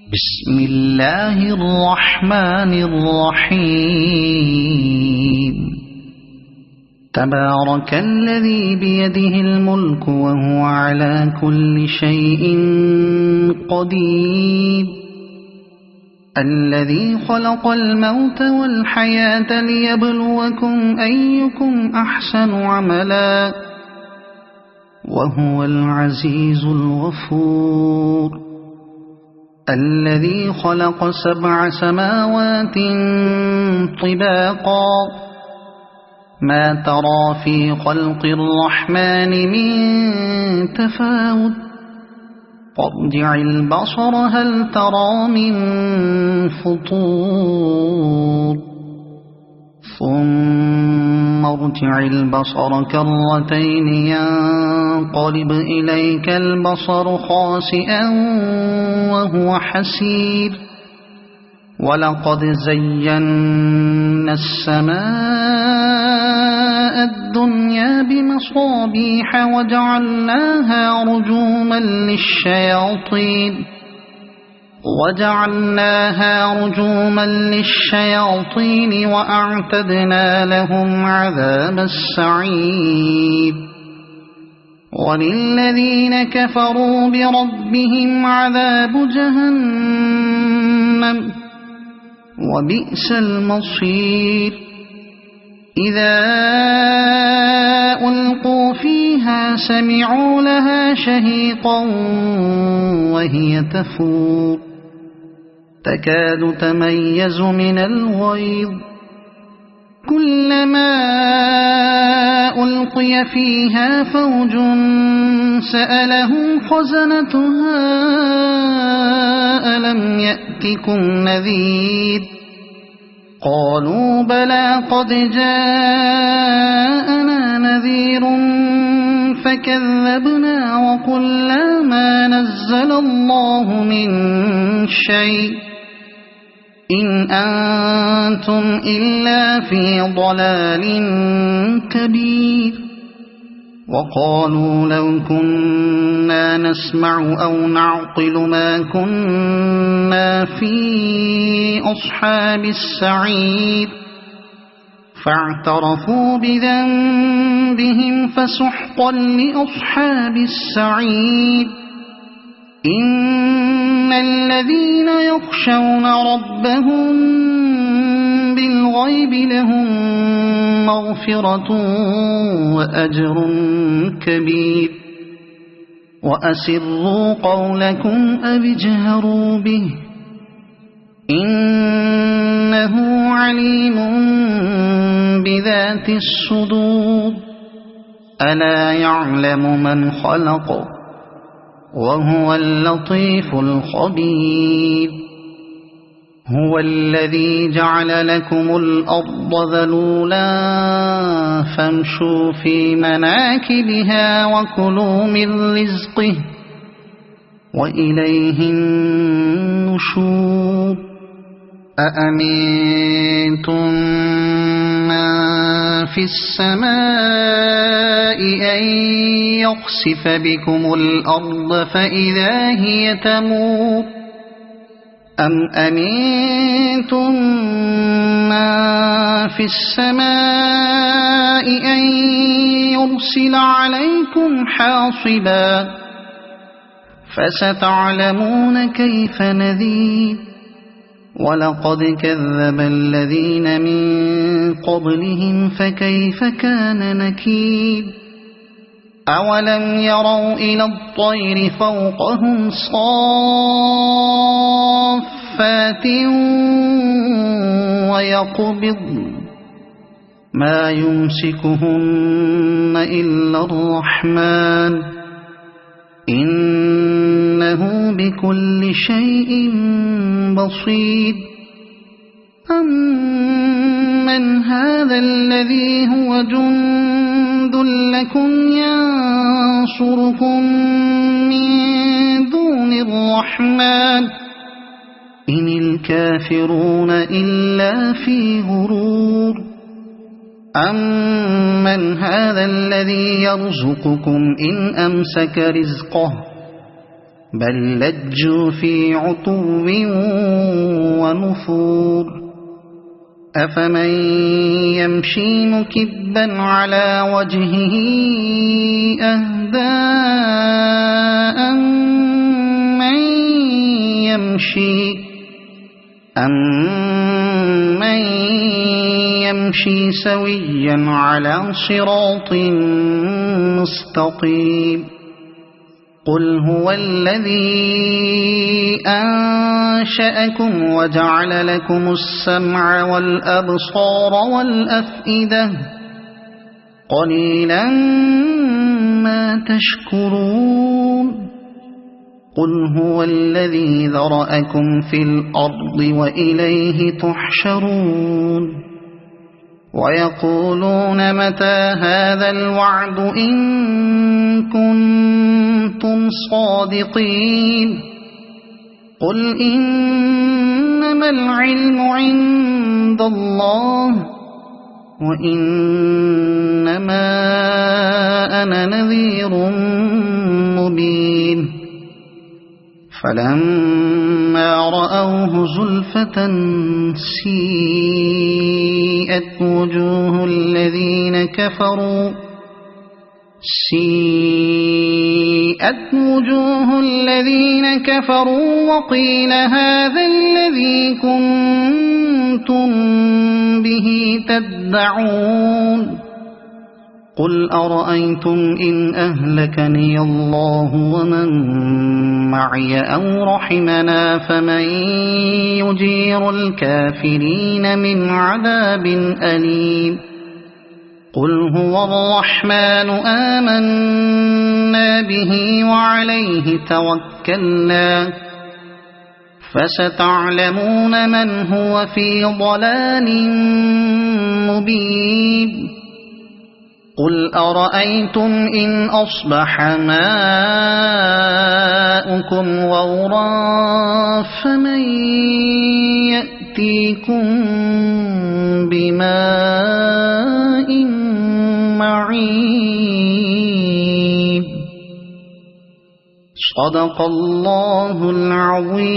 بسم الله الرحمن الرحيم. تبارك الذي بيده الملك وهو على كل شيء قدير، الذي خلق الموت والحياة ليبلوكم أيكم أحسن عملا، وهو العزيز الغفور، الذي خلق 7 سماوات طباقا، ما ترى في خلق الرحمن من تفاوت، فارجع البصر هل ترى من فطور، ثم ارجع البصر كرتين ينقلب إليك البصر خاسئا وهو حسير، ولقد زينا السماء الدنيا بمصابيح وجعلناها رجوما للشياطين وأعتدنا لهم عذاب السعير، وللذين كفروا بربهم عذاب جهنم وبئس المصير. إذا ألقوا فيها سمعوا لها شهيقا وهي تفور، تكاد تميز من الغيظ، كلما ألقي فيها فوج سألهم خزنتها ألم يأتكم نذير، قالوا بلى قد جاءنا نذير فكذبنا وقلنا ما نزل الله من شيء إن أنتم إلا في ضلال كبير، وقالوا لو كنا نسمع أو نعقل ما كنا في أصحاب السعير، فاعترفوا بذنبهم فسحقا لأصحاب السعير. إن الذين يخشون ربهم بالغيب لهم مغفرة وأجر كبير، وأسروا قولكم أو اجهروا به إنه عليم بذات الصدور، ألا يعلم من خلق وهو اللطيف الخبير. هو الذي جعل لكم الأرض ذلولا فامشوا في مناكبها وكلوا من رزقه وإليه النشور. أأمنتم من في السماء أن يخسف بكم الأرض فإذا هي تمور، أم أمنتم من في السماء أن يرسل عليكم حاصبا، فستعلمون كيف نذير. ولقد كذب الذين من قبلهم فكيف كان نكير. أولم يروا إلى الطير فوقهم صافات ويقبضن ما يمسكهن إلا الرحمن إنه بكل شيء بصير. أمن هذا الذي هو جند لكم ينصركم من دون الرحمن إن الكافرون إلا في غرور. أمن هذا الذي يرزقكم إن أمسك رزقه بل لجوا في عتو ونفور أفمن يمشي مكبا على وجهه أهدى أمن يمشي سويا على صراط مستقيم قل هو الذي أنشأكم وجعل لكم السمع والأبصار والأفئدة قليلا ما تشكرون قل هو الذي ذرأكم في الأرض وإليه تحشرون ويقولون متى هذا الوعد إن كنتم صادقين قل إنما العلم عند الله وإنما أنا نذير مبين فلما رأوه زلفة سيئت وجوه الذين كفروا وقيل هذا الذي كنتم به تدعون قل أرأيتم إن أهلكني الله ومن معي أو رحمنا فمن يجير الكافرين من عذاب أليم قل هو الرحمن آمنا به وعليه توكلنا فستعلمون من هو في ضلال مبين قل أرأيتم إن أصبح ماؤكم غورا فمن يأتيكم بماء معين صدق الله العظيم.